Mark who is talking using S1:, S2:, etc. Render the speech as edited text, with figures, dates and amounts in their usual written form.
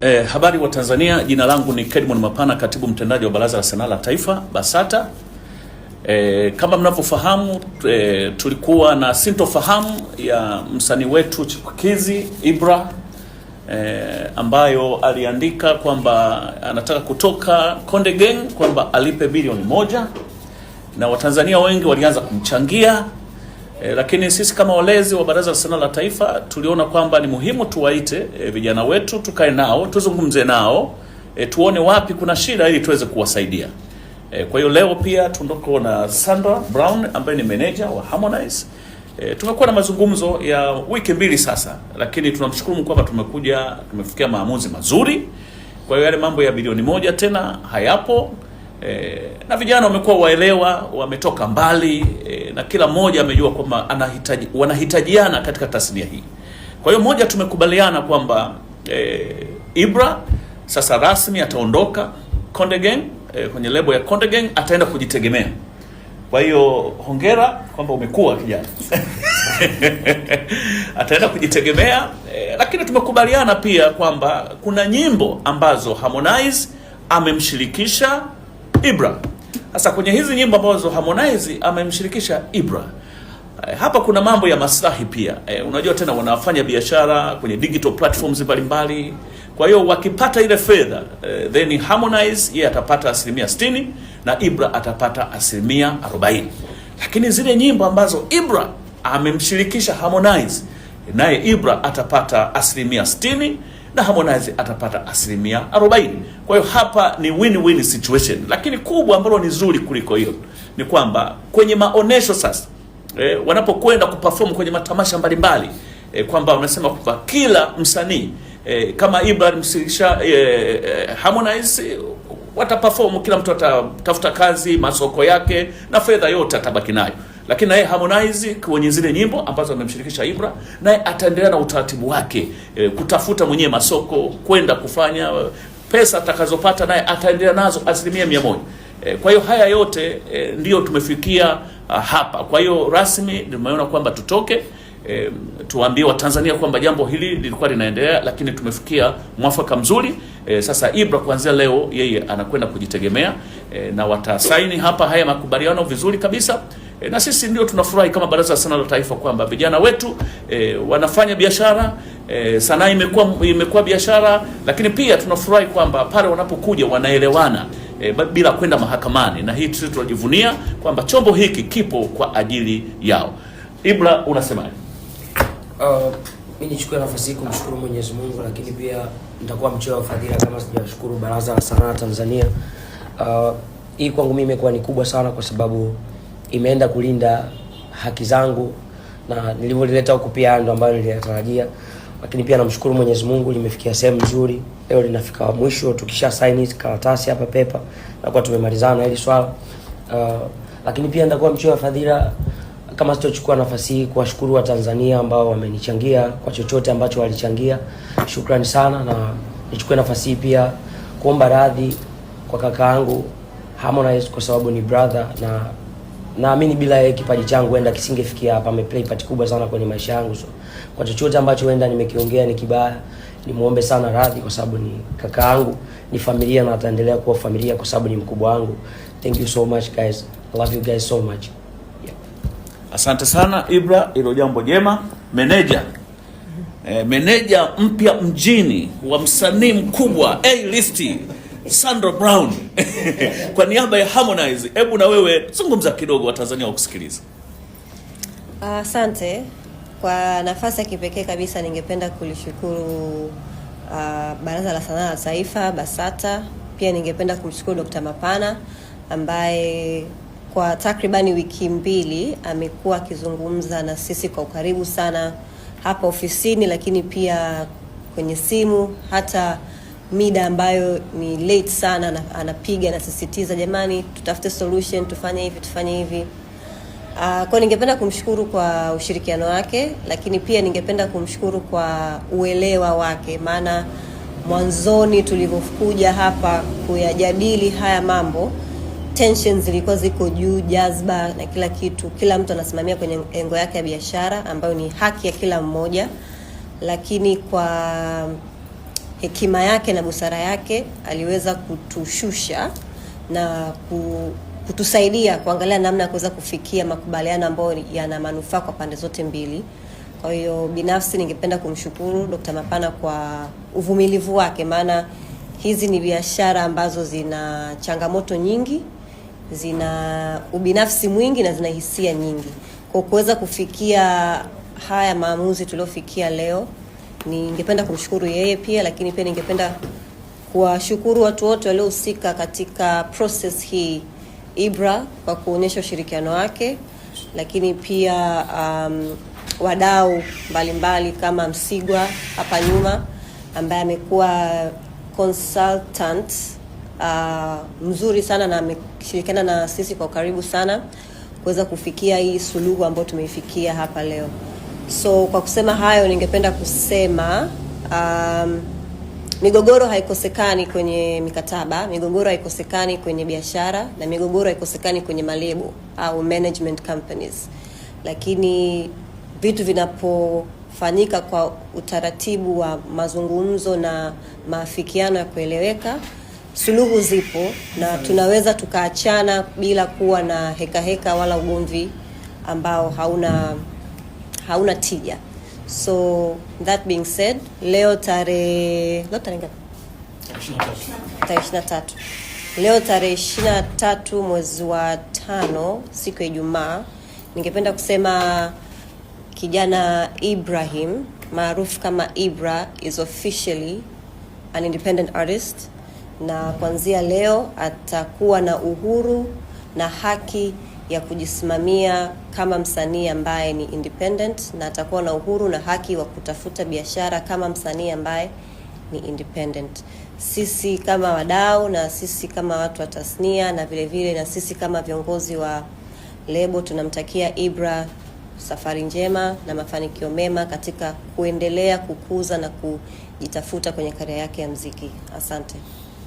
S1: Habari wa Tanzania, jina langu ni Kedmon Mapana, katibu mtendaji wa Baraza la Sanaa la Taifa BASATA. Kama mnavyofahamu, tulikuwa na sintofahamu ya msanii wetu chipukizi Ibra, ambayo aliandika kwamba anataka kutoka Konde Gang kwamba alipe bilioni 1, na Watanzania wengi walianza kumchangia. Lakini sisi kama walezi wa Baraza la Sanaa la Taifa tuliona kwamba ni muhimu tuwaite vijana wetu, tukae nao, tuzungumze nao, tuone wapi kuna shida ili tuweze kuwasaidia. Kwa hiyo leo pia tunako na Sandra Brown ambaye ni manager wa Harmonize. Tumekuwa na mazungumzo ya wiki 2 sasa, lakini tunamshukuru kwamba tumefikia maamuzi mazuri. Kwa hiyo yale mambo ya bilioni 1 tena hayapo. Na vijana wamekuwa waelewa, wametoka mbali, na kila mmoja amejua kwamba wanahitajiana katika tasnia hii. Kwa hiyo moja, tumekubaliana kwamba Ibra sasa rasmi ataondoka Konde Gang, kwenye lebo ya Konde Gang, ataenda kujitegemea. Kwa hiyo hongera kwamba umekuwa kijana. Ataenda kujitegemea, lakini tumekubaliana pia kwamba kuna nyimbo ambazo Harmonize amemshirikisha Ibra. Sasa kwenye hizi nyimbo ambazo Harmonize amemshirikisha Ibra, hapa kuna mambo ya maslahi pia. Unajua tena wanafanya biashara kwenye digital platforms mbalimbali. Kwa hiyo wakipata ile fedha, then Harmonize yeye atapata 60% na Ibra atapata 40%. Lakini zile nyimbo ambazo Ibra amemshirikisha Harmonize, naye Ibra atapata 60% na Harmonize atapata 40%. Kwa hiyo hapa ni win-win situation. Lakini kubwa ambalo ni zuri kuliko hiyo ni kwamba kwenye maonesho sasa, wanapokwenda kuperform kwenye matamasha mbalimbali, kwamba wanasema kwamba kila msanii kama Ibra mshirikisha Harmonize, wataperform, kila mtu atatafuta kazi, masoko yake na fedha yote atabaki nayo. Lakini naye Harmonize kwenye zile nyimbo ambazo amemshirikisha Ibra, naye ataendelea na utaratibu wake, kutafuta mwenyewe masoko, kwenda kufanya pesa atakazopata naye ataendelea nazo 100%. Kwa hiyo haya yote ndio tumefikia hapa. Kwa hiyo rasmi tumeona kwamba tutoke, tuambie Watanzania kwamba jambo hili lilikuwa linaendelea, lakini tumefikia mwafaka mzuri. Sasa Ibra kuanzia leo yeye anakwenda kujitegemea, na watasaini hapa haya makubaliano vizuri kabisa. Na sisi ndio tunafurahi kama Baraza la Sanaa la Taifa kwamba vijana wetu wanafanya biashara, sanaa imekuwa biashara, lakini pia tunafurahi kwamba pale wanapokuja wanaelewana, bila kwenda mahakamani, na hii sisi tunajivunia kwamba chombo hiki kipo kwa ajili yao. Ibra, unasemaje?
S2: Mimi nichukue nafasi hii kumshukuru Mwenyezi Mungu, lakini pia nitakuwa mchoyo wa fadhila kama sijashukuru Baraza la Sanaa Tanzania. Hii kwangu mimi imekuwa ni kubwa sana, kwa sababu imeenda kulinda haki zangu, na nilivyolileta huku pia ndo ambayo nilitarajia. Lakini pia namshukuru Mwenyezi Mungu, limefikia sehemu nzuri. Leo linafika mwisho, tukisha sign karatasi hapa pepa, na kwa tumemalizana hili swala. Lakini pia nitakuwa mchoyo wa fadhila kama sitochukua nafasi hii kuwashukuru wa Tanzania ambao wamenichangia kwa chochote ambacho walichangia. Shukrani sana, na nichukue nafasi hii pia kuomba radhi kwa kaka yangu Harmonize, kwa sababu ni brother, na naamini bila yeye kipaji changu wenda kisingefikia hapa. Ameplay part kubwa sana kwenye maisha yangu, so kwa chochote ambacho wenda nimekiongea ni kibaya, nimuombe sana radhi, kwa sababu ni kaka yangu, ni familia, na ataendelea kuwa familia kwa sababu ni mkubwa wangu. Thank you so much guys, I love you guys so much.
S1: Asante sana Ibra, hilo jambo jema. Meneja mpya mjini wa msanii mkubwa A-list Sandra Brown kwa niaba ya Harmonize, hebu na wewe zungumza kidogo, wa Tanzania wakusikiliza.
S3: Asante kwa nafasi ya kipekee kabisa. Ningependa kulishukuru Baraza la Sanaa la Taifa BASATA. Pia ningependa kumshukuru Dr. Mapana ambaye kwa takribani wiki 2 amekuwa akizungumza na sisi kwa ukaribu sana hapa ofisini, lakini pia kwenye simu, hata mida ambayo ni late sana anapiga na sisitiza, jamani tutafute solution, tufanye hivi. Kwa ningependa kumshukuru kwa ushirikiano wake, lakini pia ningependa kumshukuru kwa uelewa wake, maana mwanzoni tulivyokuja hapa kuyajadili haya mambo, tensions zilikuwa ziko juu, jazba na kila kitu. Kila mtu anasimamia kwenye engo yake ya biashara ambayo ni haki ya kila mmoja. Lakini kwa hekima yake na busara yake aliweza kutushusha na kutusaidia kuangalia namna ya kuweza kufikia makubaliano ambayo yana manufaa kwa pande zote mbili. Kwa hiyo binafsi ningependa kumshukuru Dr. Mapana kwa uvumilivu wake, maana hizi ni biashara ambazo zina changamoto nyingi, zina ubinafsi mwingi na zina hisia nyingi. Kwa kuweza kufikia haya maamuzi tuliofikia leo, ningependa kumshukuru yeye pia, lakini pia ningependa kuwashukuru watu wote waliohusika katika process hii, Ibra kwa kuonyesha ushirikiano wake, lakini pia wadau mbalimbali kama Msigwa hapa nyuma ambaye amekuwa consultant mzuri sana na ameshirikiana na sisi kwa karibu sana kuweza kufikia hii suluhu ambayo tumeifikia hapa leo. So kwa kusema hayo, ningependa kusema migogoro haikosekani kwenye mikataba, migogoro haikosekani kwenye biashara, na migogoro haikosekani kwenye malebo au management companies. Lakini vitu vinapofanyika kwa utaratibu wa mazungumzo na maafikiano ya kueleweka, suluhu zipo na tunaweza tukaachana bila kuwa na heka wala ugomvi ambao hauna tija. So that being said, leo tarehe 23. Leo tarehe 23 mwezi wa 5 siku ya Ijumaa, ningependa kusema kijana Ibrahim maarufu kama Ibra is officially an independent artist, na kuanzia leo atakuwa na uhuru na haki ya kujisimamia kama msanii ambaye ni independent, na atakuwa na uhuru na haki wa kutafuta biashara kama msanii ambaye ni independent. Sisi kama wadau na sisi kama watu wa tasnia na vile vile na sisi kama viongozi wa lebo tunamtakia Ibra safari njema na mafanikio mema katika kuendelea kukuza na kujitafuta kwenye karia yake ya muziki. Asante.